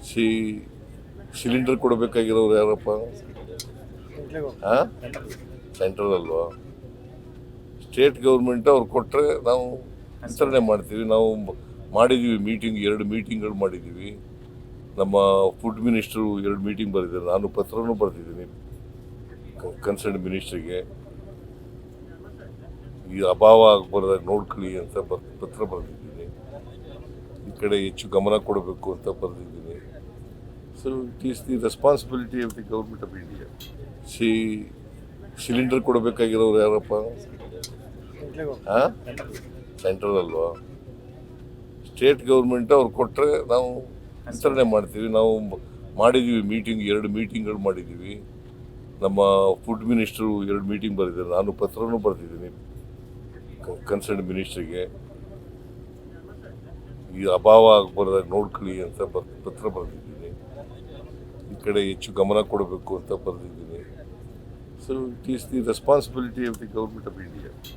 C cylinder ಕೊಡಬೇಕಾಗಿರೋರು ಯಾರಪ್ಪ? ಹಾಂ, ಸೆಂಟ್ರಲ್ ಅಲ್ವಾ? ಸ್ಟೇಟ್ ಗೌರ್ಮೆಂಟ್ ಅವ್ರು ಕೊಟ್ಟರೆ ನಾವು ವಿತರಣೆ ಮಾಡ್ತೀವಿ. ನಾವು ಮಾಡಿದ್ದೀವಿ ಮೀಟಿಂಗ್, 2 ಮೀಟಿಂಗ್ಗಳು ಮಾಡಿದ್ದೀವಿ. ನಮ್ಮ ಫುಡ್ ಮಿನಿಸ್ಟ್ರು 2 ಮೀಟಿಂಗ್ ಬರೆದಿದ್ದಾರೆ. ನಾನು ಪತ್ರನೂ ಬರೆದಿದ್ದೀನಿ ಕನ್ಸರ್ನ್ ಮಿನಿಸ್ಟ್ರಿಗೆ. ಈ ಅಭಾವ ಆಗಬಾರ್ದಾಗ ನೋಡ್ಕೊಳ್ಳಿ ಅಂತ ಪತ್ರ ಬರೆದಿದ್ದೀನಿ. ಈ ಕಡೆ ಹೆಚ್ಚು ಗಮನ ಕೊಡಬೇಕು ಅಂತ ಬರೆದಿದ್ದೀನಿ. So it is the responsibility of the government of India. ಸಿ ಸಿಲಿಂಡರ್ ಕೊಡಬೇಕಾಗಿರೋರು ಯಾರಪ್ಪ? ಹಾಂ, ಸೆಂಟ್ರಲ್ ಅಲ್ವಾ? ಸ್ಟೇಟ್ ಗೌರ್ಮೆಂಟ್ ಅವ್ರು ಕೊಟ್ಟರೆ ನಾವು ವಿತರಣೆ ಮಾಡ್ತೀವಿ. ನಾವು ಮಾಡಿದ್ದೀವಿ ಮೀಟಿಂಗ್, 2 ಮೀಟಿಂಗ್ಗಳು ಮಾಡಿದ್ದೀವಿ. ನಮ್ಮ ಫುಡ್ ಮಿನಿಸ್ಟ್ರು 2 ಮೀಟಿಂಗ್ ಬರೆದಿದ್ದಾರೆ. ನಾನು ಪತ್ರನೂ ಬರೆದಿದ್ದೀನಿ ಕನ್ಸರ್ನ್ ಮಿನಿಸ್ಟ್ರಿಗೆ. ಈ ಅಭಾವ ಆಗಬಾರ್ದಾಗ ನೋಡ್ಕೊಳ್ಳಿ ಅಂತ ಪತ್ರ ಬರೆದಿದ್ದೀನಿ. ಈ ಕಡೆ ಹೆಚ್ಚು ಗಮನ ಕೊಡಬೇಕು ಅಂತ ಬರೆದಿದ್ದೀನಿ. So it is the responsibility of the government of India.